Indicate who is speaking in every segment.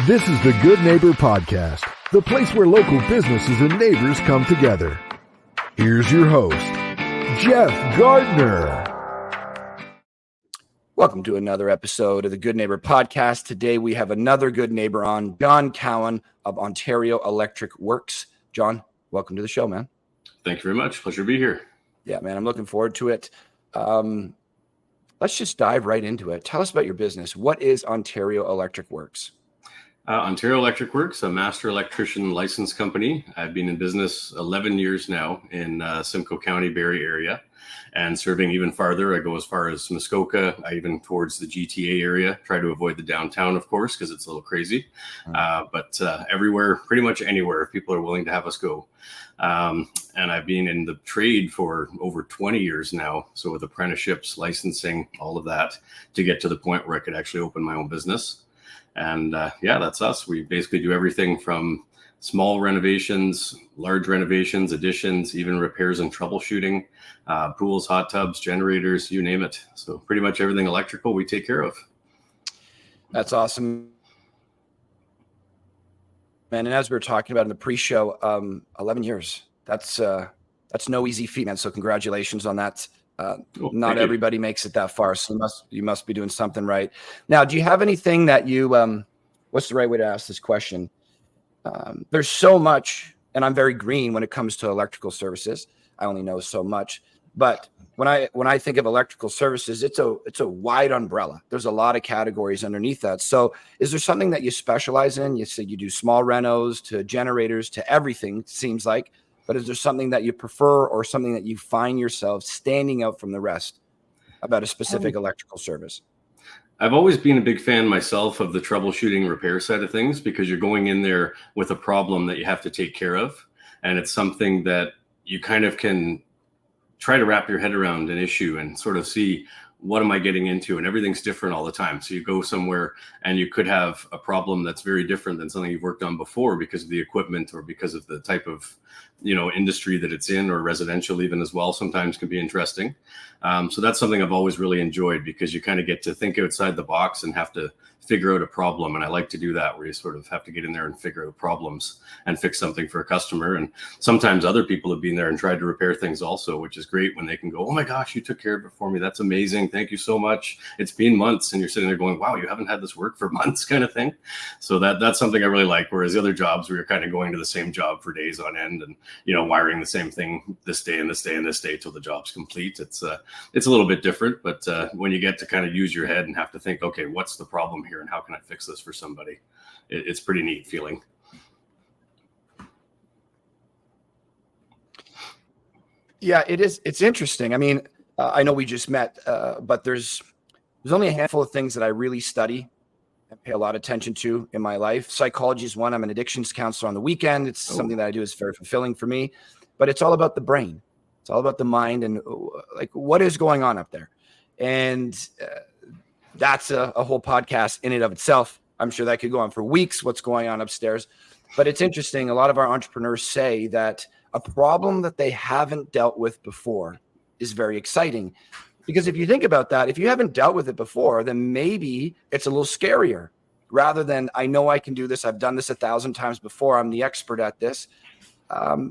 Speaker 1: This is the Good Neighbor Podcast, the place where local businesses and neighbors come together. Here's your host, Jeff Gardner.
Speaker 2: Welcome to another episode of the Good Neighbor Podcast. Today we have another good neighbor on, John Cowan of Ontario Electric Works. John, welcome to the show, man.
Speaker 3: Thank you very much. Pleasure to be here.
Speaker 2: Yeah, man, I'm looking forward to it. Let's just dive right into it. Tell us about your business. What is Ontario Electric Works?
Speaker 3: Ontario Electric Works, a master electrician license company. I've been in business 11 years now in Simcoe County, Barrie area, and serving even farther. I go as far as Muskoka, even towards the GTA area. Try to avoid the downtown, of course, because it's a little crazy. But everywhere, pretty much anywhere, if people are willing to have us go. And I've been in the trade for over 20 years now. So with apprenticeships, licensing, all of that, to get to the point where I could actually open my own business. And that's us. We basically do everything from small renovations, large renovations, additions, even repairs and troubleshooting, pools, hot tubs, generators, you name it. So pretty much everything electrical we take care of.
Speaker 2: That's awesome. Man, and as we were talking about in the pre-show, 11 years. That's no easy feat, man. So congratulations on that. Not everybody makes it that far, so you must be doing something right. Now, do you have anything that you what's the right way to ask this question? There's so much, and I'm very green when it comes to electrical services. I only know so much, but when I think of electrical services, it's a wide umbrella. There's a lot of categories underneath that. So is there something that you specialize in? You said you do small renos to generators to everything, seems like. But is there something that you prefer or something that you find yourself standing out from the rest about a specific electrical service?
Speaker 3: I've always been a big fan myself of the troubleshooting repair side of things, because you're going in there with a problem that you have to take care of. And it's something that you kind of can try to wrap your head around an issue and sort of see, what am I getting into? And everything's different all the time. So you go somewhere and you could have a problem that's very different than something you've worked on before because of the equipment or because of the type of, industry that it's in, or residential even as well, sometimes can be interesting. So that's something I've always really enjoyed, because you kind of get to think outside the box and have to figure out a problem. And I like to do that, where you sort of have to get in there and figure out problems and fix something for a customer. And sometimes other people have been there and tried to repair things also, which is great when they can go, oh my gosh, you took care of it for me. That's amazing. Thank you so much. It's been months. And you're sitting there going, wow, you haven't had this work for months, kind of thing. So that's something I really like. Whereas the other jobs, where you're kind of going to the same job for days on end and, wiring the same thing this day and this day and this day till the job's complete. It's a little bit different, but when you get to kind of use your head and have to think, okay, what's the problem here and how can I fix this for somebody? It's pretty neat feeling.
Speaker 2: Yeah, it is. It's interesting. I mean, I know we just met, but there's only a handful of things that I really study and pay a lot of attention to in my life. Psychology is one. I'm an addictions counselor on the weekend. It's something that I do is very fulfilling for me, but it's all about the brain. It's all about the mind and like what is going on up there. And that's a whole podcast in and of itself. I'm sure that could go on for weeks, what's going on upstairs. But it's interesting. A lot of our entrepreneurs say that a problem that they haven't dealt with before is very exciting. Because if you think about that, if you haven't dealt with it before, then maybe it's a little scarier rather than, I know I can do this. I've done this 1,000 times before. I'm the expert at this.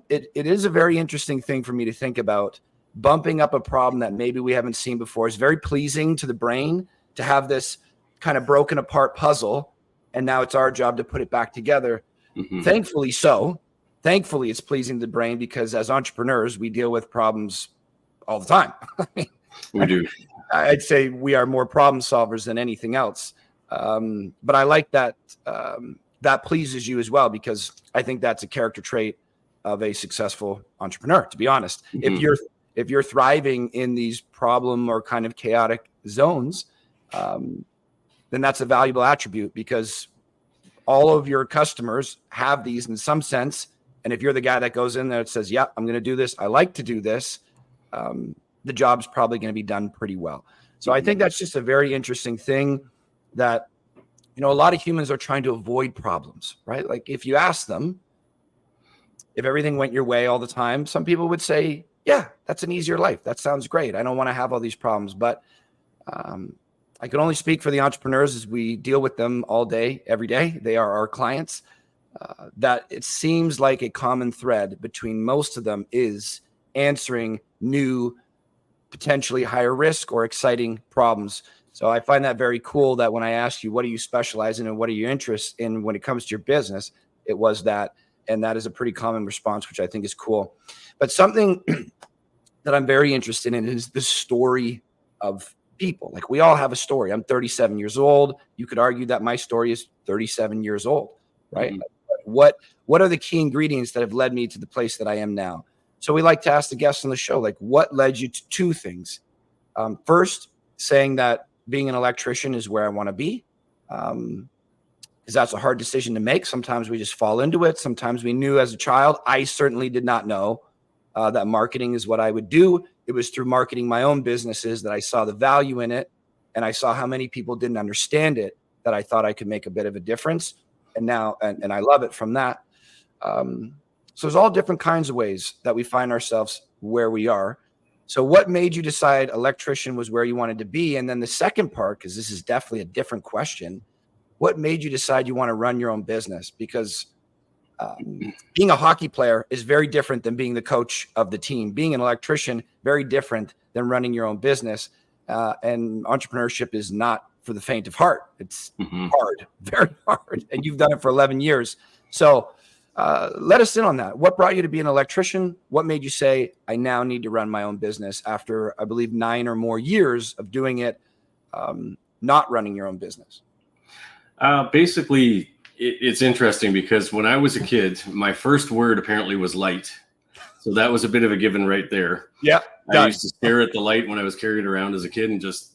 Speaker 2: It is a very interesting thing for me to think about. Bumping up a problem that maybe we haven't seen before is very pleasing to the brain to have this kind of broken apart puzzle. And now it's our job to put it back together. Mm-hmm. Thankfully so. Thankfully, it's pleasing to the brain, because as entrepreneurs, we deal with problems all the time.
Speaker 3: We do.
Speaker 2: I'd say we are more problem solvers than anything else. But I like that that pleases you as well, because I think that's a character trait of a successful entrepreneur, to be honest. Mm-hmm. If you're thriving in these problem or kind of chaotic zones, then that's a valuable attribute, because all of your customers have these in some sense. And if you're the guy that goes in there and says, yeah, I'm going to do this, I like to do this, the job's probably going to be done pretty well. So I think that's just a very interesting thing that, a lot of humans are trying to avoid problems, right? Like if you ask them, if everything went your way all the time, some people would say, yeah, that's an easier life. That sounds great. I don't want to have all these problems. But I can only speak for the entrepreneurs as we deal with them all day, every day. They are our clients. That it seems like a common thread between most of them is answering new, potentially higher risk or exciting problems. So I find that very cool that when I asked you, what do you specialize in and what are your interests in when it comes to your business, it was that. And that is a pretty common response, which I think is cool. But something that I'm very interested in is the story of people. Like, we all have a story. I'm 37 years old. You could argue that my story is 37 years old, right?
Speaker 3: Mhm.
Speaker 2: What are the key ingredients that have led me to the place that I am now? So we like to ask the guests on the show, like, what led you to two things? First, saying that being an electrician is where I want to be. Because that's a hard decision to make. Sometimes we just fall into it. Sometimes we knew as a child. I certainly did not know that marketing is what I would do. It was through marketing my own businesses that I saw the value in it, and I saw how many people didn't understand it, that I thought I could make a bit of a difference. And now, and I love it from that. So there's all different kinds of ways that we find ourselves where we are. So what made you decide electrician was where you wanted to be? And then the second part, because this is definitely a different question, what made you decide you want to run your own business? Because being a hockey player is very different than being the coach of the team. Being an electrician, very different than running your own business. And entrepreneurship is not for the faint of heart. It's hard, very hard. And you've done it for 11 years. So let us in on that. What brought you to be an electrician? What made you say, I now need to run my own business after, I believe, 9 or more years of doing it, not running your own business?
Speaker 3: Basically, it's interesting because when I was a kid, my first word apparently was light. So that was a bit of a given right there.
Speaker 2: Yeah.
Speaker 3: I used to stare at the light when I was carried around as a kid and just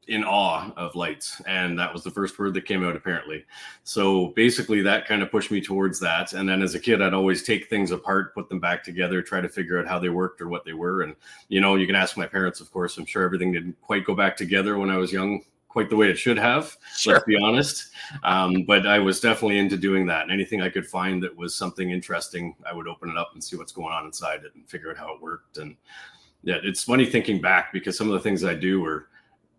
Speaker 3: in awe of lights. And that was the first word that came out, apparently. So basically that kind of pushed me towards that. And then as a kid, I'd always take things apart, put them back together, try to figure out how they worked or what they were. And, you know, you can ask my parents, of course. I'm sure everything didn't quite go back together when I was young, quite the way it should have, let's be honest. But I was definitely into doing that. And anything I could find that was something interesting, I would open it up and see what's going on inside it and figure out how it worked. And yeah, it's funny thinking back because some of the things I do were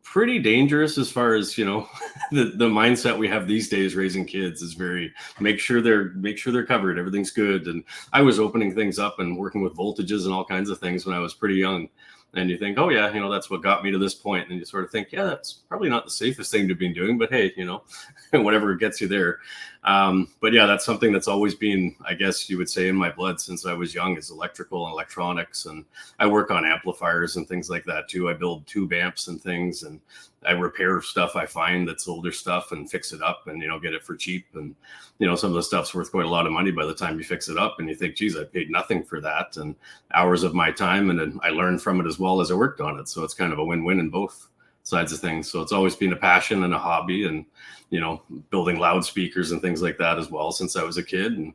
Speaker 3: pretty dangerous as far as, you know, the mindset we have these days raising kids is very make sure they're covered, everything's good. And I was opening things up and working with voltages and all kinds of things when I was pretty young. And you think, oh yeah, you know, that's what got me to this point. And you sort of think, yeah, that's probably not the safest thing to be doing, but hey, you know, whatever gets you there. But yeah, that's something that's always been, I guess you would say, in my blood since I was young, is electrical and electronics. And I work on amplifiers and things like that too. I build tube amps and things, and I repair stuff I find that's older stuff and fix it up and, you know, get it for cheap. And, you know, some of the stuff's worth quite a lot of money by the time you fix it up and you think, geez, I paid nothing for that, and hours of my time. And then I learned from it as well as I worked on it. So it's kind of a win-win in both sides of things. So it's always been a passion and a hobby, and, you know, building loudspeakers and things like that as well since I was a kid. And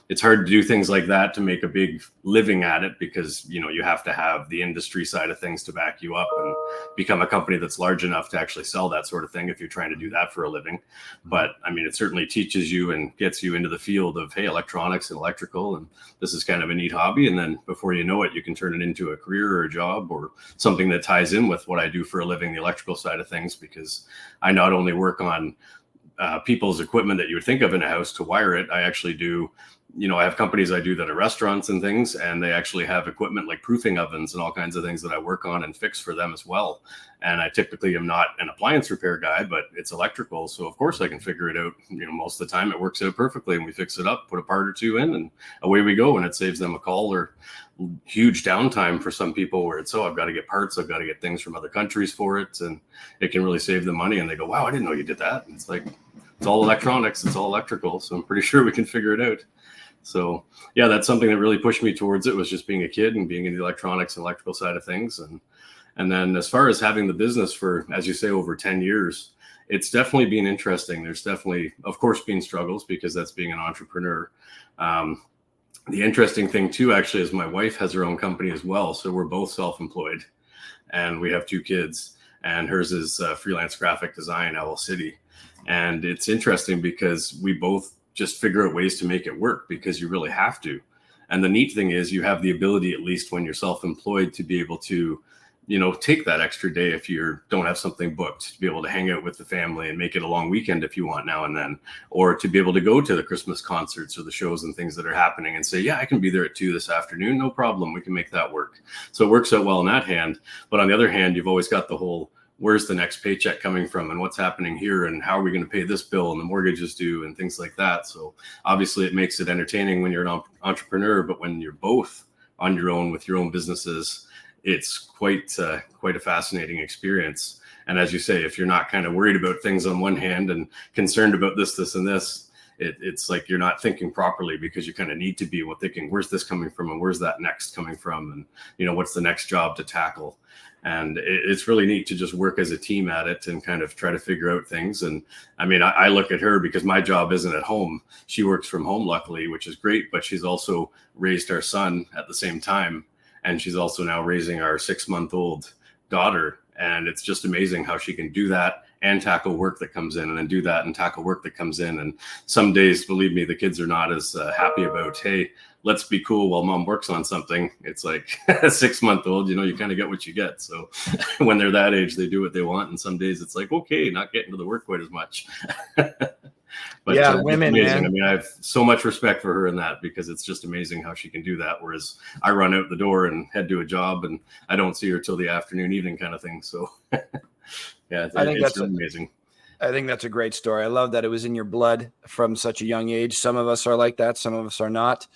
Speaker 3: it's hard to do things like that to make a big living at it because, you know, you have to have the industry side of things to back you up and become a company that's large enough to actually sell that sort of thing if you're trying to do that for a living. But I mean, it certainly teaches you and gets you into the field of, hey, electronics and electrical, and this is kind of a neat hobby. And then before you know it, you can turn it into a career or a job or something that ties in with what I do for a living, the electrical side of things, because I not only work on people's equipment that you would think of in a house to wire it. I actually do, you know, I have companies I do that are restaurants and things, and they actually have equipment like proofing ovens and all kinds of things that I work on and fix for them as well. And I typically am not an appliance repair guy, but it's electrical. So of course I can figure it out. You know, most of the time it works out perfectly, and we fix it up, put a part or two in, and away we go. And it saves them a call or huge downtime for some people where it's, oh, I've got to get parts, I've got to get things from other countries for it. And it can really save them money. And they go, wow, I didn't know you did that. And it's like, it's all electronics, it's all electrical. So I'm pretty sure we can figure it out. So yeah, that's something that really pushed me towards it, was just being a kid and being in the electronics and electrical side of things. And then as far as having the business for, as you say, over 10 years, it's definitely been interesting. There's definitely, of course, been struggles because that's being an entrepreneur. The interesting thing too, actually, is my wife has her own company as well. So we're both self-employed and we have 2 kids, and hers is freelance graphic design, Owl City. And it's interesting because we both just figure out ways to make it work because you really have to. And the neat thing is you have the ability, at least when you're self-employed, to be able to take that extra day if you don't have something booked, to be able to hang out with the family and make it a long weekend if you want now and then, or to be able to go to the Christmas concerts or the shows and things that are happening and say, yeah, I can be there at 2 this afternoon. No problem. We can make that work. So it works out well in that hand. But on the other hand, you've always got the whole, where's the next paycheck coming from and what's happening here and how are we going to pay this bill and the mortgage is due and things like that. So obviously it makes it entertaining when you're an entrepreneur, but when you're both on your own with your own businesses, it's quite a fascinating experience. And as you say, if you're not kind of worried about things on one hand and concerned about this, and this, it's like you're not thinking properly, because you kind of need to be thinking, where's this coming from and where's that next coming from, and what's the next job to tackle. And it's really neat to just work as a team at it and kind of try to figure out things. And I mean, I look at her because my job isn't at home. She works from home, luckily, which is great, but she's also raised our son at the same time. And she's also now raising our 6-month-old daughter. And it's just amazing how she can do that and tackle work that comes in, and then do that and tackle work that comes in. And some days, believe me, the kids are not as happy about, hey, let's be cool while mom works on something. It's like a 6-month-old, you kind of get what you get. So when they're that age, they do what they want. And some days it's like, okay, not getting to the work quite as much. But
Speaker 2: yeah, women,
Speaker 3: amazing.
Speaker 2: man.
Speaker 3: I mean, I have so much respect for her in that, because it's just amazing how she can do that. Whereas I run out the door and head to a job and I don't see her till the afternoon, evening kind of thing. So yeah,
Speaker 2: I think
Speaker 3: it's
Speaker 2: that's
Speaker 3: really amazing.
Speaker 2: I think that's a great story. I love that it was in your blood from such a young age. Some of us are like that. Some of us are not.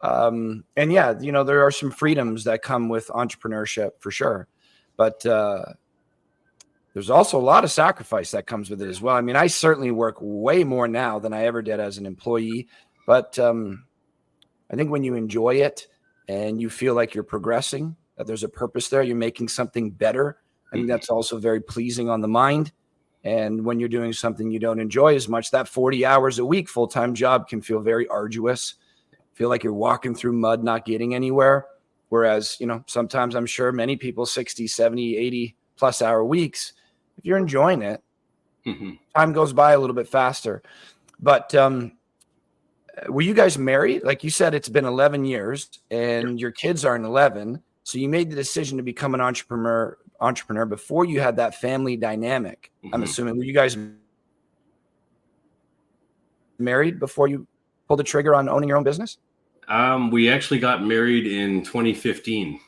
Speaker 2: And yeah, there are some freedoms that come with entrepreneurship for sure. But there's also a lot of sacrifice that comes with it as well. I mean, I certainly work way more now than I ever did as an employee. But I think when you enjoy it and you feel like you're progressing, that there's a purpose there, you're making something better. I think that's also very pleasing on the mind. And when you're doing something you don't enjoy as much, that 40 hours a week full-time job can feel very arduous. Feel like you're walking through mud, not getting anywhere. Whereas, sometimes I'm sure many people 60, 70, 80 plus hour weeks, if you're enjoying it, time goes by a little bit faster. But were you guys married? Like you said, it's been 11 years and your kids aren't 11. So you made the decision to become an entrepreneur before you had that family dynamic. I'm assuming. Were you guys married before you pulled the trigger on owning your own business?
Speaker 3: We actually got married in 2015.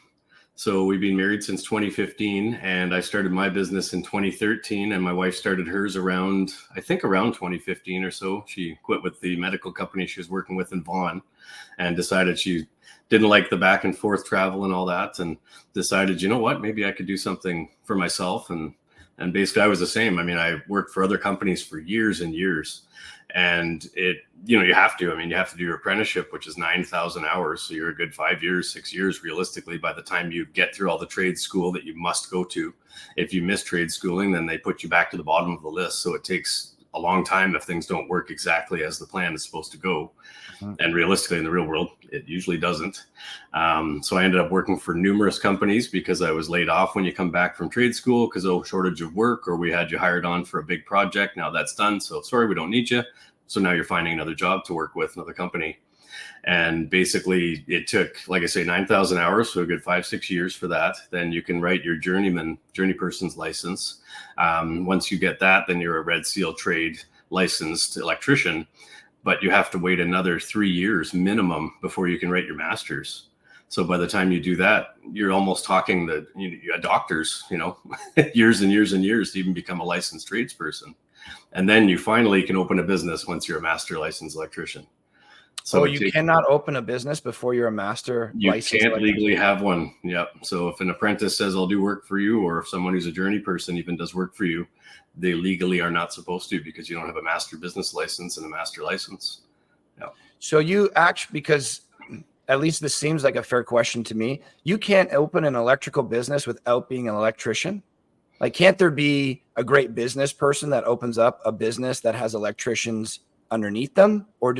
Speaker 3: So we've been married since 2015, and I started my business in 2013, and my wife started hers around 2015 or so. She quit with the medical company she was working with in Vaughan and decided she didn't like the back and forth travel and all that, and decided, maybe I could do something for myself. And basically I was the same. I mean, I worked for other companies for years and years. And you have to do your apprenticeship, which is 9,000 hours. So you're a good 5 years, 6 years, realistically, by the time you get through all the trade school that you must go to. If you miss trade schooling, then they put you back to the bottom of the list. So it takes a long time if things don't work exactly as the plan is supposed to go. And realistically, in the real world, it usually doesn't. So I ended up working for numerous companies because I was laid off when you come back from trade school because of shortage of work, or we had you hired on for a big project. Now that's done. So sorry, we don't need you. So now you're finding another job to work with, another company. And basically it took, like I say, 9,000 hours. So a good 5-6 years for that. Then you can write your journey person's license. Once you get that, then you're a Red Seal trade licensed electrician. But you have to wait another 3 years minimum before you can write your master's. So by the time you do that, you're almost talking doctors, years and years and years to even become a licensed tradesperson. And then you finally can open a business once you're a master licensed electrician. So
Speaker 2: you cannot open a business before you're a master licensed electrician? You can't
Speaker 3: legally have one. Yep. So if an apprentice says, I'll do work for you, or if someone who's a journey person even does work for you, they legally are not supposed to, because you don't have a master business license and a master license. Yeah.
Speaker 2: So you actually, because at least this seems like a fair question to me, you can't open an electrical business without being an electrician? Like, can't there be a great business person that opens up a business that has electricians underneath them? Or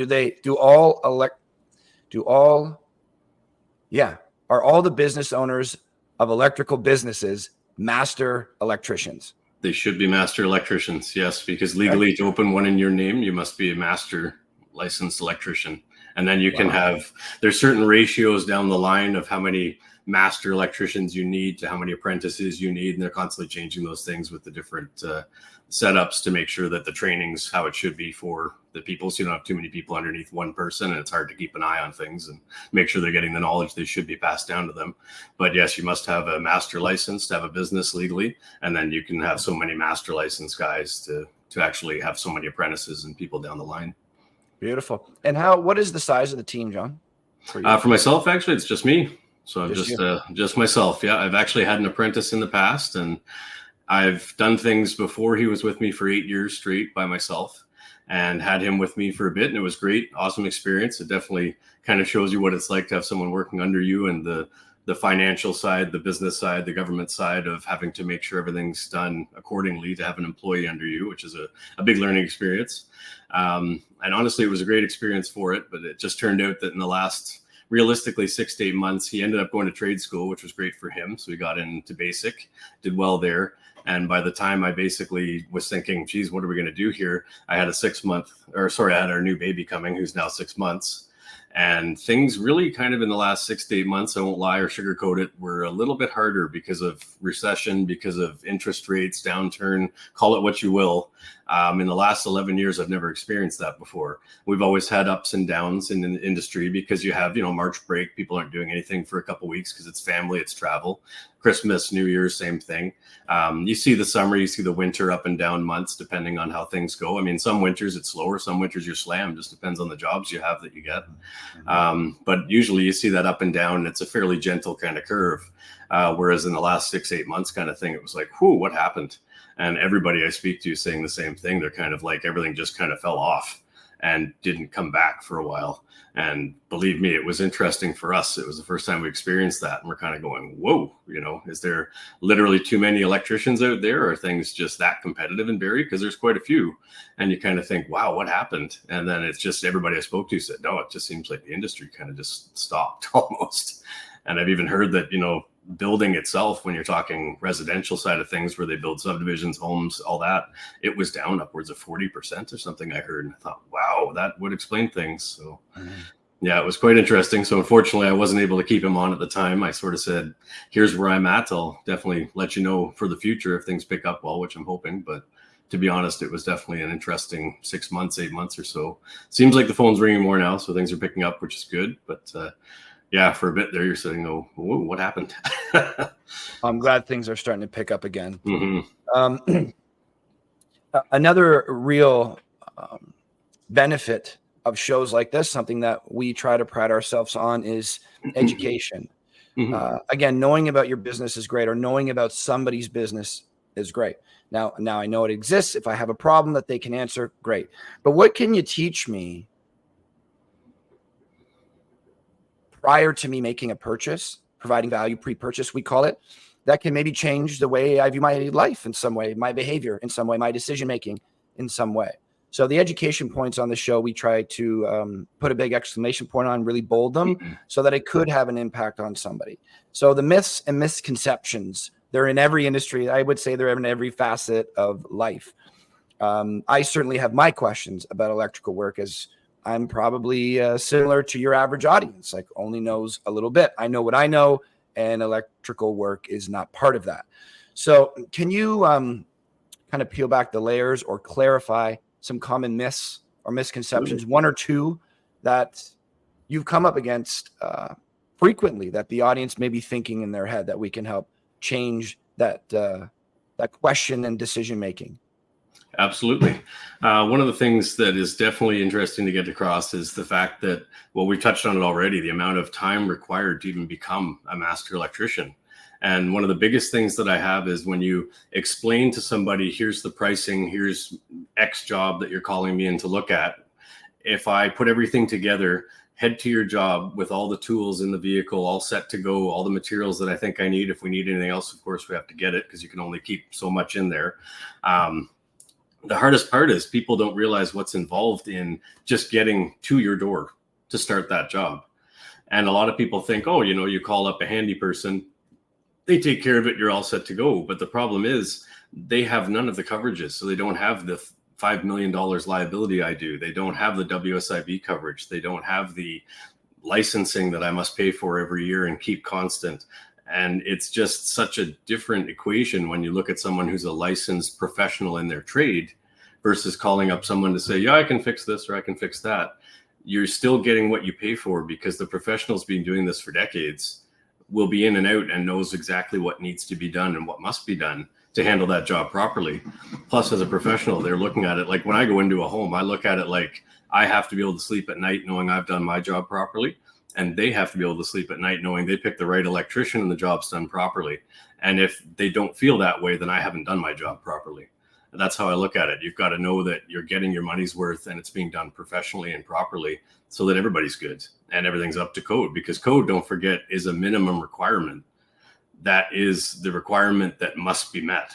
Speaker 2: are all the business owners of electrical businesses master electricians?
Speaker 3: They should be master electricians, yes, because legally to open one in your name, you must be a master licensed electrician. And then you can have, there's certain ratios down the line of how many master electricians you need to how many apprentices you need. And they're constantly changing those things with the different setups to make sure that the training's how it should be for the people. So you don't have too many people underneath one person, and it's hard to keep an eye on things and make sure they're getting the knowledge they should be passed down to them. But yes, you must have a master license to have a business legally. And then you can have so many master license guys to actually have so many apprentices and people down the line. Beautiful.
Speaker 2: And what is the size of the team, John?
Speaker 3: For myself, actually, it's just me. So I'm just myself. Yeah. I've actually had an apprentice in the past, and I've done things before he was with me for 8 years straight by myself, and had him with me for a bit. And it was great. Awesome experience. It definitely kind of shows you what it's like to have someone working under you, and the financial side, the business side, the government side of having to make sure everything's done accordingly to have an employee under you, which is a big learning experience. And honestly, it was a great experience for it, but it just turned out that in the last, realistically, 6 to 8 months, he ended up going to trade school, which was great for him. So he got into basic, did well there. And by the time I basically was thinking, geez, what are we going to do here? I had I had our new baby coming, who's now 6 months. And things really kind of in the last 6 to 8 months, I won't lie or sugarcoat it, were a little bit harder because of recession, because of interest rates, downturn, call it what you will. In the last 11 years, I've never experienced that before. We've always had ups and downs in the industry because you have, March break, people aren't doing anything for a couple of weeks because it's family, it's travel. Christmas, New Year's, same thing. You see the summer, you see the winter up and down months, depending on how things go. I mean, some winters it's slower, some winters you're slammed, just depends on the jobs you have that you get. But usually you see that up and down, and it's a fairly gentle kind of curve. Whereas in the last 6, 8 months kind of thing, it was like, whew, what happened? And everybody I speak to is saying the same thing. They're kind of like, everything just kind of fell off and didn't come back for a while. And believe me, it was interesting for us. It was the first time we experienced that. And we're kind of going, whoa, is there literally too many electricians out there? Or are things just that competitive in Barrie? Because there's quite a few. And you kind of think, wow, what happened? And then it's just everybody I spoke to said, no, it just seems like the industry kind of just stopped almost. And I've even heard that, building itself, when you're talking residential side of things where they build subdivisions, homes, all that, it was down upwards of 40% or something I heard. And I thought, wow, that would explain things. So yeah, it was quite interesting. So unfortunately, I wasn't able to keep him on at the time. I sort of said, here's where I'm at. I'll definitely let you know for the future if things pick up well, which I'm hoping. But to be honest, it was definitely an interesting 6 months, 8 months or so. Seems like the phone's ringing more now, so things are picking up, which is good. But yeah, for a bit there, you're saying, oh, whoa, what happened?
Speaker 2: I'm glad things are starting to pick up again. Another real benefit of shows like this, something that we try to pride ourselves on, is education. Again, knowing about your business is great, or knowing about somebody's business is great. Now I know it exists. If I have a problem that they can answer, great. But what can you teach me prior to me making a purchase, providing value pre-purchase, we call it, that can maybe change the way I view my life in some way, my behavior in some way, my decision-making in some way? So the education points on the show, we try to put a big exclamation point on, really bold them so that it could have an impact on somebody. So the myths and misconceptions, they're in every industry. I would say they're in every facet of life. I certainly have my questions about electrical work, as I'm probably similar to your average audience, like only knows a little bit. I know what I know, and electrical work is not part of that. So can you kind of peel back the layers or clarify some common myths or misconceptions, one or two that you've come up against frequently that the audience may be thinking in their head that we can help change that question and decision-making?
Speaker 3: Absolutely. One of the things that is definitely interesting to get across is the fact that, well, we touched on it already, the amount of time required to even become a master electrician. And one of the biggest things that I have is when you explain to somebody, here's the pricing, here's X job that you're calling me in to look at. If I put everything together, head to your job with all the tools in the vehicle, all set to go, all the materials that I think I need. If we need anything else, of course, we have to get it because you can only keep so much in there. The hardest part is people don't realize what's involved in just getting to your door to start that job. And a lot of people think, oh, you call up a handy person, they take care of it, you're all set to go. But the problem is they have none of the coverages. So they don't have the $5 million liability I do. They don't have the WSIB coverage. They don't have the licensing that I must pay for every year and keep constant. And it's just such a different equation when you look at someone who's a licensed professional in their trade versus calling up someone to say, yeah, I can fix this or I can fix that. You're still getting what you pay for because the professional's been doing this for decades, will be in and out and knows exactly what needs to be done and what must be done to handle that job properly. Plus, as a professional, they're looking at it like when I go into a home, I look at it like I have to be able to sleep at night knowing I've done my job properly. And they have to be able to sleep at night knowing they picked the right electrician and the job's done properly. And if they don't feel that way, then I haven't done my job properly. And that's how I look at it. You've got to know that you're getting your money's worth and it's being done professionally and properly so that everybody's good and everything's up to code, because code, don't forget, is a minimum requirement. That is the requirement that must be met.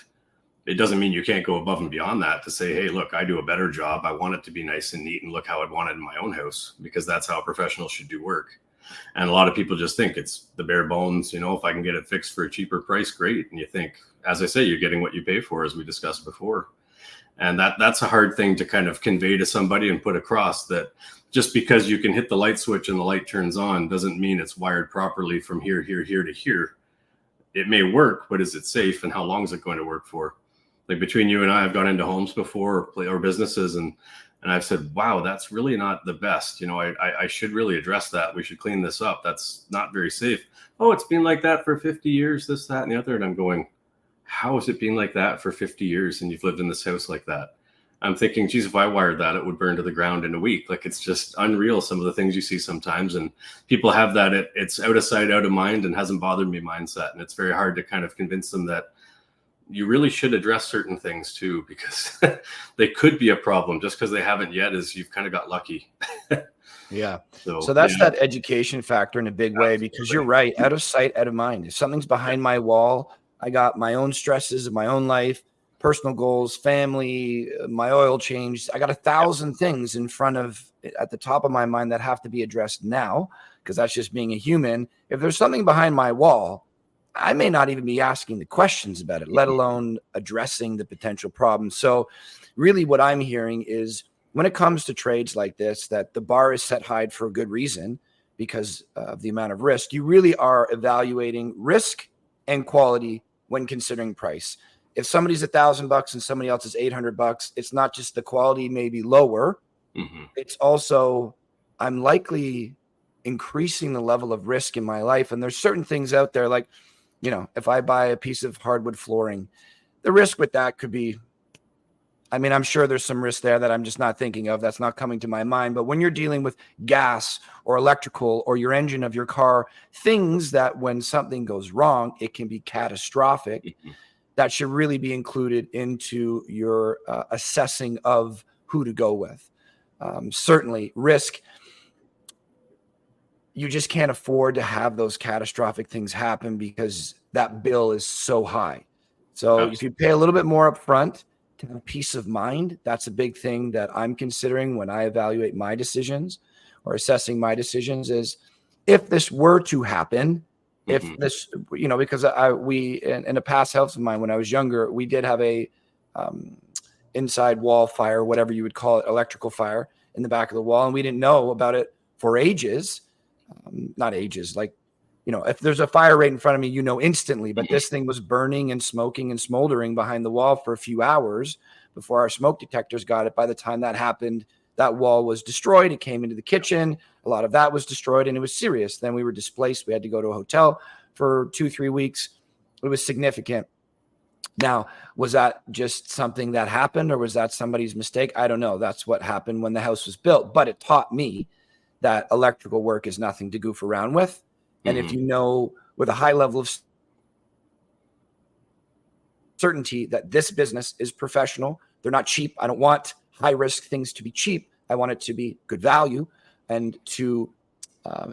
Speaker 3: It doesn't mean you can't go above and beyond that to say, hey, look, I do a better job. I want it to be nice and neat and look how I'd want it in my own house, because that's how a professional should do work. And a lot of people just think it's the bare bones, if I can get it fixed for a cheaper price, great. And you think, as I say, you're getting what you pay for, as we discussed before. And that's a hard thing to kind of convey to somebody and put across, that just because you can hit the light switch and the light turns on doesn't mean it's wired properly from here to here. It may work, but is it safe? And how long is it going to work for? Like between you and I, I've gone into homes before or businesses and I've said, wow, that's really not the best. I should really address that. We should clean this up. That's not very safe. Oh, it's been like that for 50 years, this, that, and the other. And I'm going, how has it been like that for 50 years? And you've lived in this house like that. I'm thinking, geez, if I wired that, it would burn to the ground in a week. Like, it's just unreal, some of the things you see sometimes. And people have that, it's out of sight, out of mind, and hasn't bothered me mindset. And it's very hard to kind of convince them that you really should address certain things too, because they could be a problem. Just because they haven't yet is you've kind of got lucky.
Speaker 2: Yeah. So that's that education factor in a big way, because you're right. Out of sight, out of mind. If something's behind my wall, I got my own stresses of my own life, personal goals, family, my oil change. I got 1,000 things in front of, at the top of my mind, that have to be addressed now, because that's just being a human. If there's something behind my wall, I may not even be asking the questions about it, let alone addressing the potential problems. So really what I'm hearing is, when it comes to trades like this, that the bar is set high for a good reason, because of the amount of risk. You really are evaluating risk and quality when considering price. If somebody's $1,000 and somebody else is $800, it's not just the quality may be lower. Mm-hmm. It's also, I'm likely increasing the level of risk in my life. And there's certain things out there, like, if I buy a piece of hardwood flooring, the risk with that could be, I'm sure there's some risk there that I'm just not thinking of. That's not coming to my mind. But when you're dealing with gas or electrical or your engine of your car, things that when something goes wrong, it can be catastrophic. Mm-hmm. That should really be included into your assessing of who to go with. Certainly risk. You just can't afford to have those catastrophic things happen, because that bill is so high. So if you pay a little bit more up front to have peace of mind, that's a big thing that I'm considering when I evaluate my decisions or assessing my decisions, is if this were to happen, if this, because we in a past health of mine, when I was younger, we did have a inside wall fire, whatever you would call it, electrical fire in the back of the wall. And we didn't know about it for ages. Not ages, like, if there's a fire right in front of me, instantly, but this thing was burning and smoking and smoldering behind the wall for a few hours before our smoke detectors got it. By the time that happened, that wall was destroyed. It came into the kitchen. A lot of that was destroyed, and it was serious. Then we were displaced. We had to go to a hotel for 2-3 weeks. It was significant. Now, was that just something that happened, or was that somebody's mistake? I don't know. That's what happened when the house was built, but it taught me that electrical work is nothing to goof around with. And if you know with a high level of certainty that this business is professional, they're not cheap. I don't want high risk things to be cheap. I want it to be good value, and to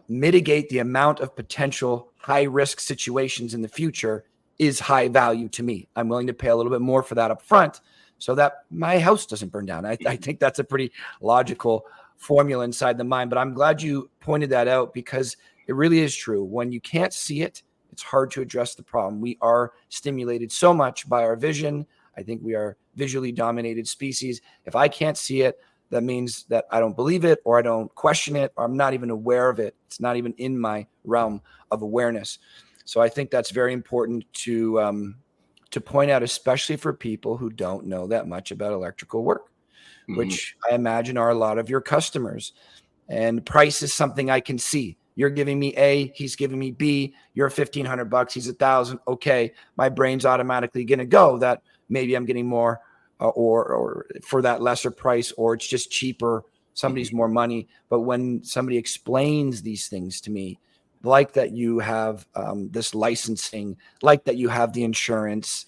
Speaker 2: mitigate the amount of potential high risk situations in the future is high value to me. I'm willing to pay a little bit more for that up front so that my house doesn't burn down. I think that's a pretty logical formula inside the mind, but I'm glad you pointed that out, because it really is true. When you can't see it, it's hard to address the problem. We are stimulated so much by our vision. I think we are visually dominated species. If I can't see it, that means that I don't believe it, or I don't question it, or I'm not even aware of it. It's not even in my realm of awareness. So I think that's very important to point out, especially for people who don't know that much about electrical work, which I imagine are a lot of your customers. And price is something I can see. You're giving me A, he's giving me B. You're $1,500, he's $1,000. Okay, my brain's automatically going to go that maybe I'm getting more, or for that lesser price, or it's just cheaper. Somebody's more money. But when somebody explains these things to me, like that you have this licensing, like that you have the insurance,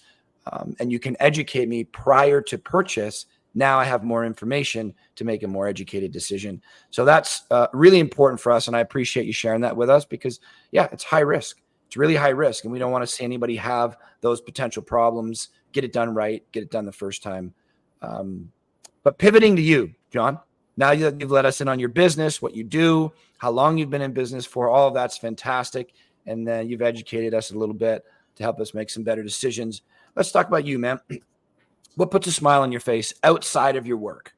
Speaker 2: and you can educate me prior to purchase, now I have more information to make a more educated decision. So that's really important for us. And I appreciate you sharing that with us, because yeah, it's high risk. It's really high risk. And we don't want to see anybody have those potential problems. Get it done right. Get it done the first time. But pivoting to you, John, now that you've let us in on your business, what you do, how long you've been in business for, all of that's fantastic. And then you've educated us a little bit to help us make some better decisions. Let's talk about you, man. What puts a smile on your face outside of your work?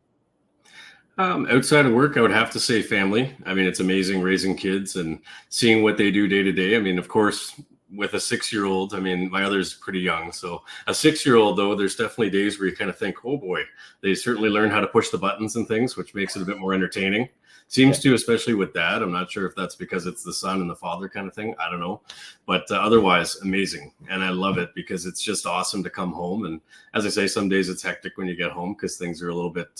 Speaker 3: Outside of work, I would have to say family. I mean, it's amazing raising kids and seeing what they do day to day. I mean, of course, with a 6-year-old, I mean, my other's pretty young. So a 6-year-old, though, there's definitely days where you kind of think, oh boy, they certainly learn how to push the buttons and things, which makes it a bit more entertaining. Seems to, especially with dad. I'm not sure if that's because it's the son and the father kind of thing. I don't know. But otherwise, amazing. And I love it because it's just awesome to come home. And as I say, some days it's hectic when you get home because things are a little bit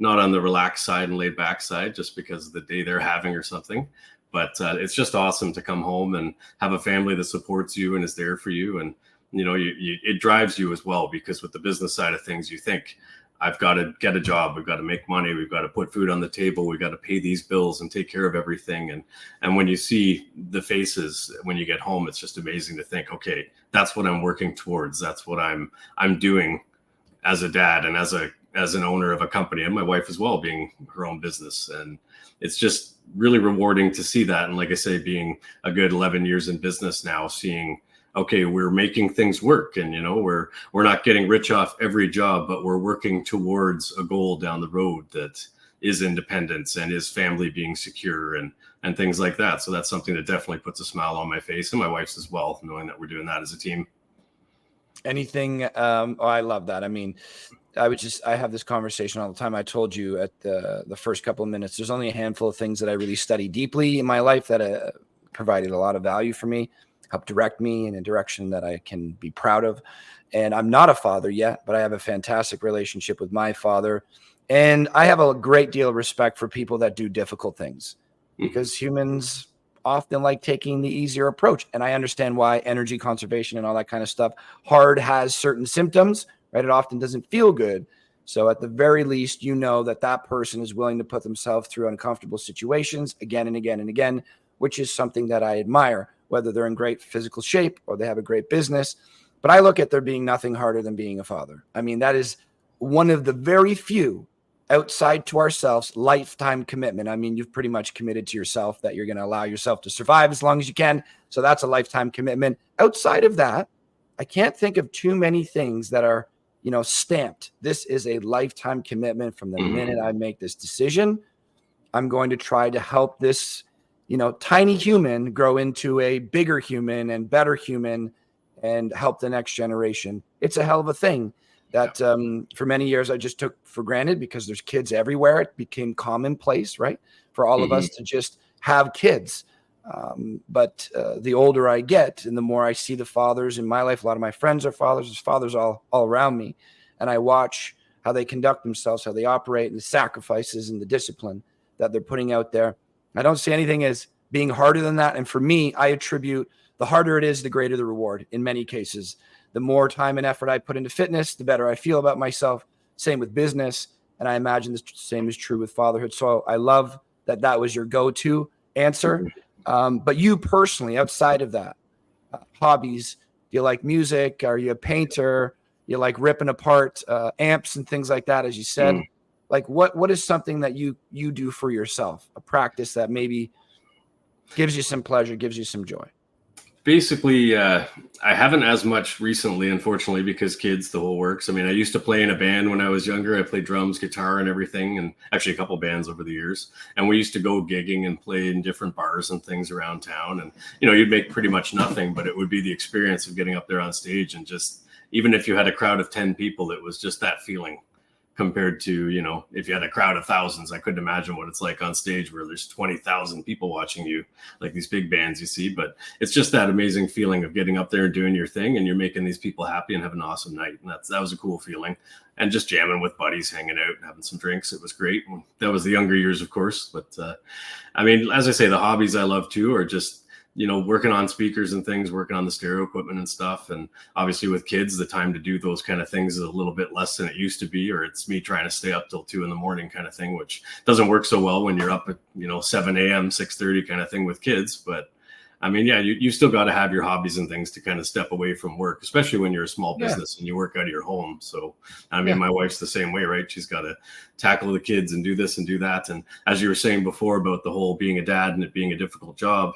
Speaker 3: not on the relaxed side and laid back side just because of the day they're having or something. But it's just awesome to come home and have a family that supports you and is there for you. And, you know, it drives you as well, because with the business side of things, you think, I've got to get a job. We've got to make money. We've got to put food on the table. We've got to pay these bills and take care of everything. And when you see the faces when you get home, it's just amazing to think, okay, that's what I'm working towards. That's what I'm doing as a dad and as an owner of a company, and my wife as well, being her own business. And it's just really rewarding to see that. And like I say, being a good 11 years in business now, seeing, okay, we're making things work, and, you know, we're not getting rich off every job, but we're working towards a goal down the road that is independence and is family being secure and things like that. So that's something that definitely puts a smile on my face, and my wife's as well, knowing that we're doing that as a team.
Speaker 2: Anything? I love that. I mean, I have this conversation all the time. I told you at the first couple of minutes, there's only a handful of things that I really study deeply in my life that provided a lot of value for me, helped direct me in a direction that I can be proud of. And I'm not a father yet, but I have a fantastic relationship with my father. And I have a great deal of respect for people that do difficult things, because humans often like taking the easier approach. And I understand why energy conservation and all that kind of stuff. Hard has certain symptoms, right? It often doesn't feel good. So at the very least, you know that that person is willing to put themselves through uncomfortable situations again and again and again, which is something that I admire, whether they're in great physical shape or they have a great business. But I look at there being nothing harder than being a father. I mean, that is one of the very few outside to ourselves lifetime commitment. I mean, you've pretty much committed to yourself that you're going to allow yourself to survive as long as you can. So that's a lifetime commitment. Outside of that, I can't think of too many things that are, you know, stamped. This is a lifetime commitment from the minute I make this decision. I'm going to try to help this, you know, tiny human grow into a bigger human and better human and help the next generation. It's a hell of a thing that for many years I just took for granted, because there's kids everywhere. It became commonplace, right, for all of us to just have kids. But the older I get and the more I see the fathers in my life, a lot of my friends are fathers, there's fathers all around me. And I watch how they conduct themselves, how they operate, and the sacrifices and the discipline that they're putting out there. I don't see anything as being harder than that. And for me, I attribute the harder it is, the greater the reward in many cases. The more time and effort I put into fitness, the better I feel about myself. Same with business. And I imagine the same is true with fatherhood. So I love that that was your go-to answer. But you personally, outside of that, hobbies, do you like music? Are you a painter? You like ripping apart amps and things like that, as you said? Like what is something that you do for yourself, a practice that maybe gives you some pleasure, gives you some joy?
Speaker 3: Basically, I haven't as much recently, unfortunately, because kids, the whole works. I mean, I used to play in a band when I was younger. I played drums, guitar, and everything, and actually a couple bands over the years. And we used to go gigging and play in different bars and things around town. And, you'd make pretty much nothing, but it would be the experience of getting up there on stage. And just, even if you had a crowd of 10 people, it was just that feeling. Compared to, if you had a crowd of thousands, I couldn't imagine what it's like on stage where there's 20,000 people watching you, like these big bands you see. But it's just that amazing feeling of getting up there and doing your thing, and you're making these people happy and having an awesome night. And that was a cool feeling. And just jamming with buddies, hanging out and having some drinks. It was great. And that was the younger years, of course. But I mean, as I say, the hobbies I love too are just, working on speakers and things, working on the stereo equipment and stuff. And obviously with kids, the time to do those kind of things is a little bit less than it used to be, or it's me trying to stay up till 2 a.m. kind of thing, which doesn't work so well when you're up at, 7 a.m., 6:30 kind of thing with kids. But I mean, yeah, you still got to have your hobbies and things to kind of step away from work, especially when you're a small business and you work out of your home. So, I mean, my wife's the same way, right? She's got to tackle the kids and do this and do that. And as you were saying before about the whole being a dad and it being a difficult job,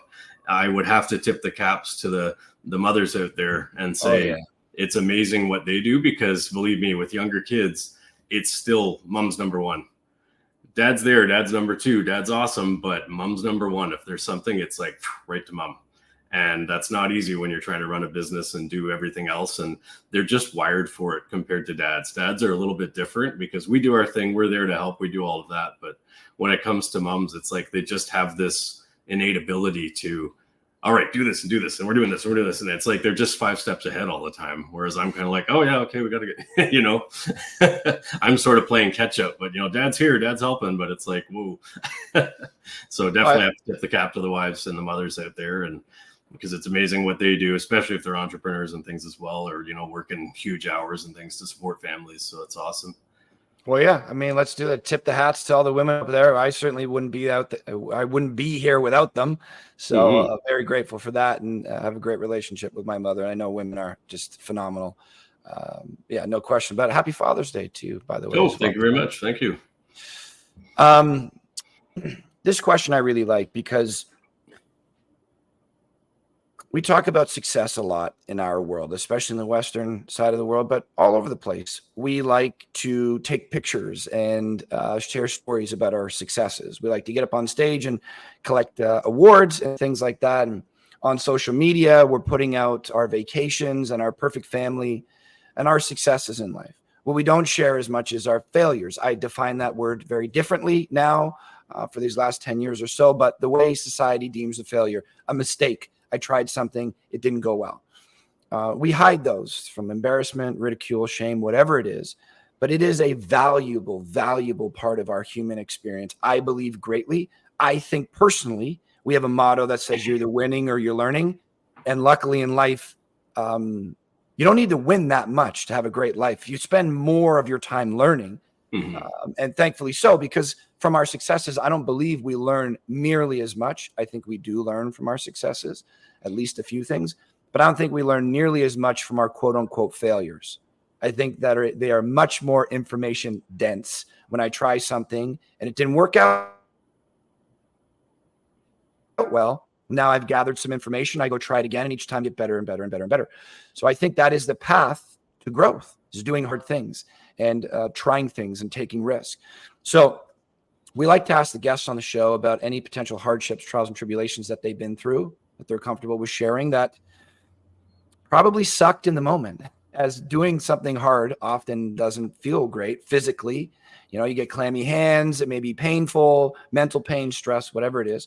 Speaker 3: I would have to tip the caps to the mothers out there and say, it's amazing what they do, because believe me, with younger kids, it's still mom's number one. Dad's there, dad's number two, dad's awesome, but mom's number one. If there's something, it's like right to mom. And that's not easy when you're trying to run a business and do everything else. And they're just wired for it compared to dads. Dads are a little bit different because we do our thing. We're there to help. We do all of that. But when it comes to moms, it's like they just have this innate ability to, all right, do this, and we're doing this, and it's like they're just 5 steps ahead all the time. Whereas I'm kind of like, oh yeah, okay, we got to get, I'm sort of playing catch up. But dad's here, dad's helping, but it's like, whoa. So definitely have to tip the cap to the wives and the mothers out there, and because it's amazing what they do, especially if they're entrepreneurs and things as well, or working huge hours and things to support families. So it's awesome.
Speaker 2: Well, yeah, I mean, let's do it. Tip the hats to all the women up there. I certainly wouldn't be I wouldn't be here without them. So very grateful for that, and have a great relationship with my mother. I know women are just phenomenal. Yeah, no question about it. Happy Father's Day to you, by the way.
Speaker 3: Oh, thank you very much. Thank you.
Speaker 2: This question I really like, because we talk about success a lot in our world, especially in the Western side of the world, but all over the place. We like to take pictures and share stories about our successes. We like to get up on stage and collect awards and things like that. And on social media, we're putting out our vacations and our perfect family and our successes in life. What we don't share as much is our failures. I define that word very differently now for these last 10 years or so, but the way society deems a failure, a mistake. I tried something, it didn't go well. We hide those from embarrassment, ridicule, shame, whatever it is. But it is a valuable, valuable part of our human experience. I believe greatly. I think personally, we have a motto that says you're either winning or you're learning. And luckily in life, you don't need to win that much to have a great life. You spend more of your time learning. And thankfully so, because from our successes, I don't believe we learn nearly as much. I think we do learn from our successes, at least a few things, but I don't think we learn nearly as much from our quote unquote failures. I think that they are much more information dense. When I try something and it didn't work out well, now I've gathered some information. I go try it again, and each time get better and better and better and better. So I think that is the path to growth, is doing hard things and trying things and taking risks. So we like to ask the guests on the show about any potential hardships, trials, and tribulations that they've been through, that they're comfortable with sharing, that probably sucked in the moment, as doing something hard often doesn't feel great physically. You get clammy hands. It may be painful, mental pain, stress, whatever it is.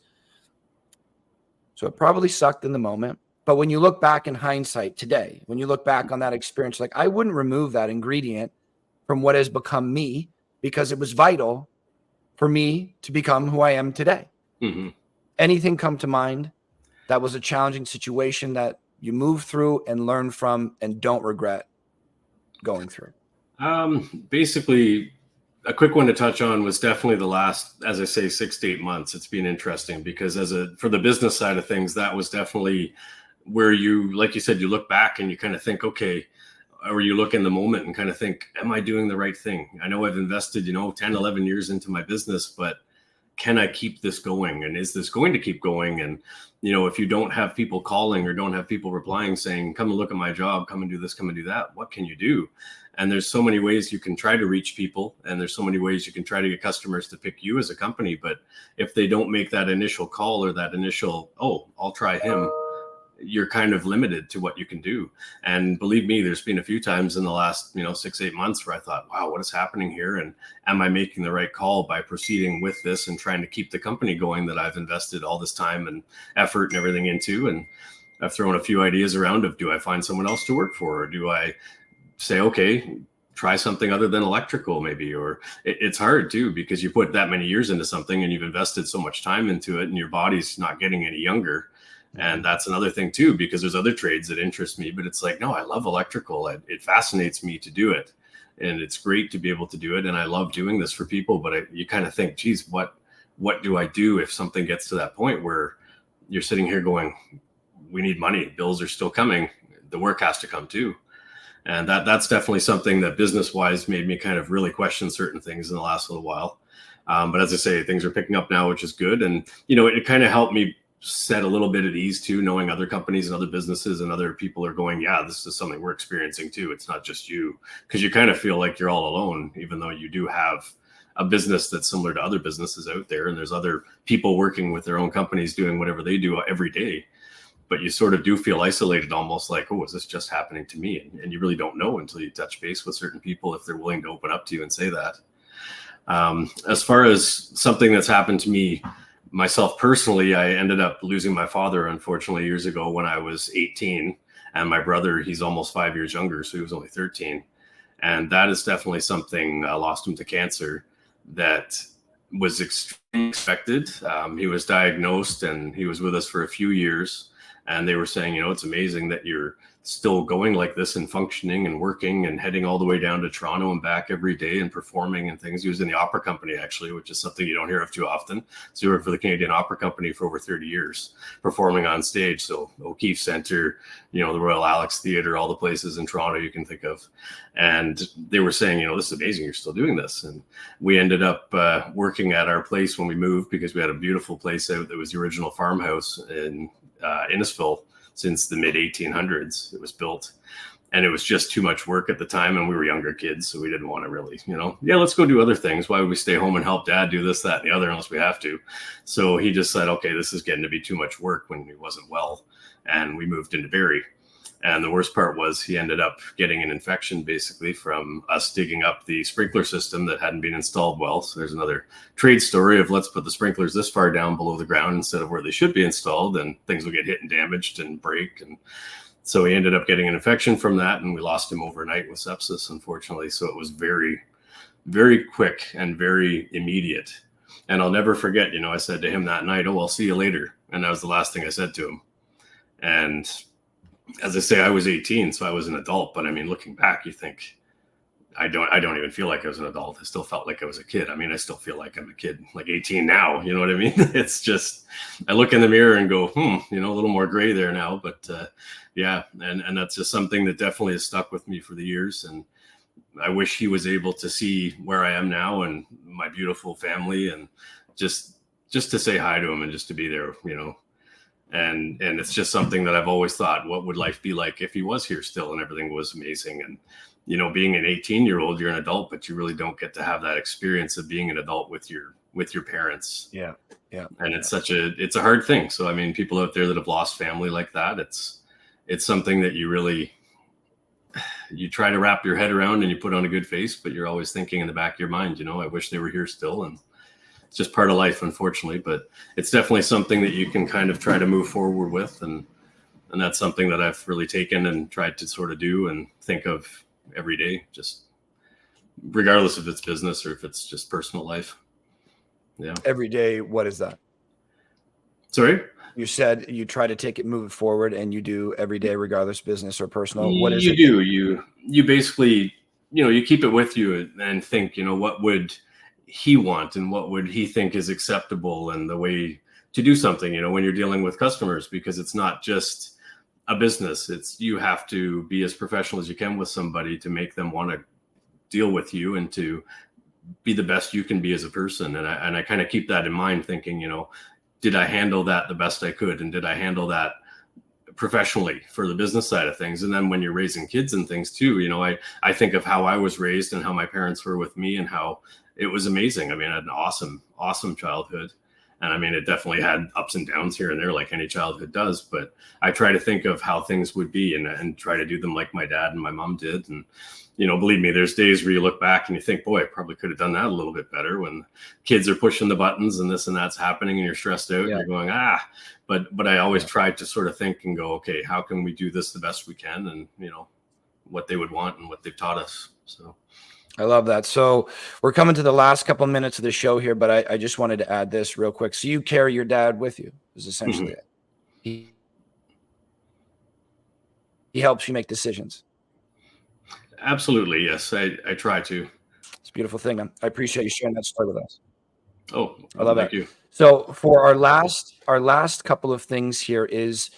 Speaker 2: So it probably sucked in the moment. But when you look back in hindsight today, when you look back on that experience, like, I wouldn't remove that ingredient from what has become me, because it was vital for me to become who I am today. Anything come to mind that was a challenging situation that you moved through and learned from and don't regret going through?
Speaker 3: Basically, a quick one to touch on was definitely the last, as I say, 6 to 8 months. It's been interesting because for the business side of things, that was definitely where you, like you said, you look back and you kind of think, okay, or you look in the moment and kind of think, am I doing the right thing? I know I've invested, 10, 11 years into my business, but can I keep this going? And is this going to keep going? And, you know, if you don't have people calling or don't have people replying saying, come and look at my job, come and do this, come and do that, what can you do? And there's so many ways you can try to reach people, and there's so many ways you can try to get customers to pick you as a company. But if they don't make that initial call or that initial, oh, I'll try him, you're kind of limited to what you can do. And believe me, there's been a few times in the last, 6-8 months where I thought, wow, what is happening here? And am I making the right call by proceeding with this and trying to keep the company going that I've invested all this time and effort and everything into? And I've thrown a few ideas around of, do I find someone else to work for? Or do I say, okay, try something other than electrical maybe? Or it's hard too, because you put that many years into something and you've invested so much time into it and your body's not getting any younger. And that's another thing too, because there's other trades that interest me, but it's like, no, I love electrical. It fascinates me to do it. And it's great to be able to do it. And I love doing this for people, but you kind of think, geez, what do I do if something gets to that point where you're sitting here going, we need money, bills are still coming, the work has to come too. And that's definitely something that business-wise made me kind of really question certain things in the last little while. But as I say, things are picking up now, which is good. And, it kind of helped me set a little bit at ease too, knowing other companies and other businesses and other people are going, yeah, this is something we're experiencing too. It's not just you, because you kind of feel like you're all alone, even though you do have a business that's similar to other businesses out there. And there's other people working with their own companies doing whatever they do every day. But you sort of do feel isolated, almost like, oh, is this just happening to me? And you really don't know until you touch base with certain people if they're willing to open up to you and say that. As far as something that's happened to me, myself personally, I ended up losing my father, unfortunately, years ago when I was 18. And my brother, he's almost 5 years younger, so he was only 13. And that is definitely something, I lost him to cancer, that was extremely expected. He was diagnosed and he was with us for a few years. And they were saying, it's amazing that you're still going like this and functioning and working and heading all the way down to Toronto and back every day and performing and things. He was in the opera company, actually, which is something you don't hear of too often. So he worked for the Canadian Opera Company for over 30 years, performing on stage. So O'Keefe Centre, the Royal Alex Theatre, all the places in Toronto you can think of. And they were saying, this is amazing, you're still doing this. And we ended up working at our place when we moved, because we had a beautiful place out that was the original farmhouse in Innisfil. Since the mid 1800s, it was built, and it was just too much work at the time. And we were younger kids, so we didn't want to really, let's go do other things. Why would we stay home and help dad do this, that, and the other, unless we have to? So he just said, okay, this is getting to be too much work, when he wasn't well. And we moved into Barrie. And the worst part was he ended up getting an infection, basically, from us digging up the sprinkler system that hadn't been installed well. So there's another trade story of, let's put the sprinklers this far down below the ground instead of where they should be installed, and things will get hit and damaged and break. And so he ended up getting an infection from that, and we lost him overnight with sepsis, unfortunately. So it was very, very quick and very immediate. And I'll never forget, I said to him that night, oh, I'll see you later. And that was the last thing I said to him. And as I say, I was 18, so I was an adult. But I mean, looking back, you think, I don't even feel like I was an adult. I still felt like I was a kid. I mean, I still feel like I'm a kid, like 18 now. You know what I mean? It's just, I look in the mirror and go, a little more gray there now. But yeah, and that's just something that definitely has stuck with me for the years. And I wish he was able to see where I am now and my beautiful family, and just to say hi to him and just to be there, And it's just something that I've always thought, what would life be like if he was here still and everything was amazing? And, being an 18-year-old, you're an adult, but you really don't get to have that experience of being an adult with your parents.
Speaker 2: Yeah. Yeah.
Speaker 3: And it's it's a hard thing. So, I mean, people out there that have lost family like that, it's something that you try to wrap your head around and you put on a good face, but you're always thinking in the back of your mind, I wish they were here still. And it's just part of life, unfortunately, but it's definitely something that you can kind of try to move forward with. And that's something that I've really taken and tried to sort of do and think of every day, just regardless if it's business or if it's just personal life. Yeah.
Speaker 2: Every day. What is that?
Speaker 3: Sorry?
Speaker 2: You said you try to take it, move it forward, and you do every day, regardless business or personal. What is
Speaker 3: you
Speaker 2: it?
Speaker 3: do? You basically, you keep it with you and think, what would he want and what would he think is acceptable and the way to do something, when you're dealing with customers, because it's not just a business. You have to be as professional as you can with somebody to make them want to deal with you and to be the best you can be as a person. And I kind of keep that in mind, thinking, did I handle that the best I could? And did I handle that professionally for the business side of things? And then when you're raising kids and things too, I think of how I was raised and how my parents were with me and how it was amazing. I mean, I had an awesome childhood. And I mean, it definitely had ups and downs here and there, like any childhood does. But I try to think of how things would be and try to do them like my dad and my mom did. And, believe me, there's days where you look back and you think, boy, I probably could have done that a little bit better when kids are pushing the buttons and this and that's happening and you're stressed out and you're going, but I always tried to sort of think and go, okay, how can we do this the best we can? And, what they would want and what they've taught us. So.
Speaker 2: I love that. So we're coming to the last couple of minutes of the show here, but I just wanted to add this real quick. So you carry your dad with you is essentially it. He helps you make decisions.
Speaker 3: Absolutely. Yes. I try to.
Speaker 2: It's a beautiful thing, man. I appreciate you sharing that story with us.
Speaker 3: Oh,
Speaker 2: I love
Speaker 3: thank
Speaker 2: that.
Speaker 3: you.
Speaker 2: So for our last couple of things here is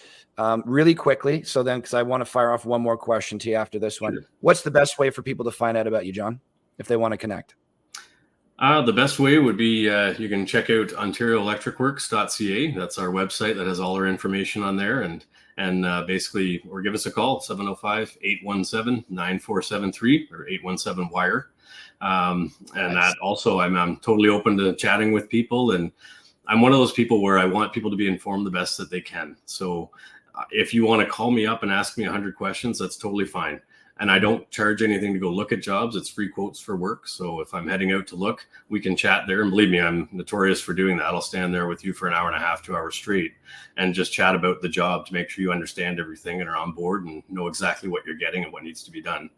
Speaker 2: really quickly. So then, because I want to fire off one more question to you after this one.
Speaker 3: Sure.
Speaker 2: What's the best way for people to find out about you, John, if they want to connect?
Speaker 3: The best way would be you can check out OntarioElectricWorks.ca. That's our website that has all our information on there. And basically, or give us a call, 705-817-9473 or 817-WIRE. And nice. That also, I'm totally open to chatting with people. And I'm one of those people where I want people to be informed the best that they can. So if you want to call me up and ask me 100 questions, that's totally fine. And I don't charge anything to go look at jobs. It's free quotes for work. So if I'm heading out to look, we can chat there. And believe me, I'm notorious for doing that. I'll stand there with you for an hour and a half, 2 hours straight and just chat about the job to make sure you understand everything and are on board and know exactly what you're getting and what needs to be done.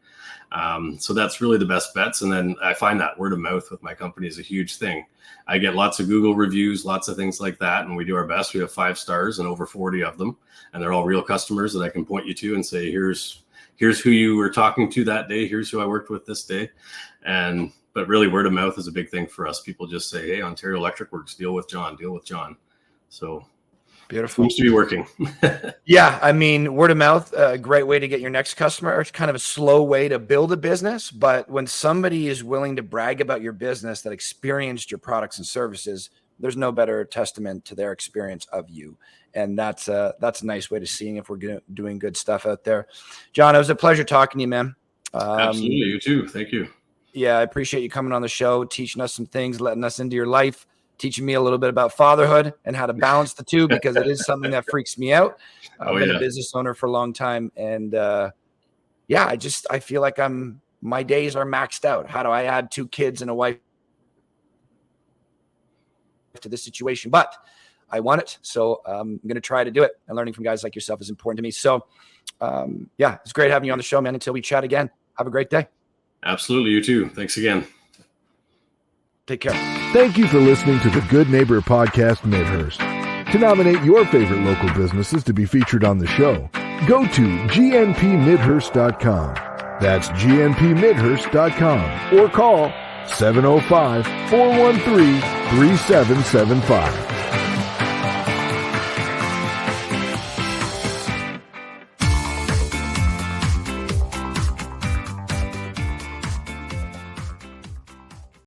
Speaker 3: So that's really the best bets. And then I find that word of mouth with my company is a huge thing. I get lots of Google reviews, lots of things like that. And we do our best. We have 5 stars and over 40 of them. And they're all real customers that I can point you to and say, here's who you were talking to that day. Here's who I worked with this day. But really word of mouth is a big thing for us. People just say, hey, Ontario Electric Works, deal with John. So
Speaker 2: beautiful.
Speaker 3: Seems to be working.
Speaker 2: Yeah. I mean, word of mouth, a great way to get your next customer. It's kind of a slow way to build a business. But when somebody is willing to brag about your business that experienced your products and services, there's no better testament to their experience of you. And that's a nice way to seeing if we're doing good stuff out there. John, it was a pleasure talking to you, man.
Speaker 3: Absolutely. You too. Thank you.
Speaker 2: Yeah, I appreciate you coming on the show, teaching us some things, letting us into your life, teaching me a little bit about fatherhood and how to balance the two, because it is something that freaks me out. I've been a business owner for a long time. And I feel like my days are maxed out. How do I add 2 kids and a wife to this situation? But I want it. So I'm going to try to do it. And learning from guys like yourself is important to me. So it's great having you on the show, man. Until we chat again, have a great day.
Speaker 3: Absolutely. You too. Thanks again.
Speaker 1: Take care. Thank you for listening to the Good Neighbor Podcast Midhurst. To nominate your favorite local businesses to be featured on the show, go to gnpmidhurst.com. That's gnpmidhurst.com or call 705-413-3775.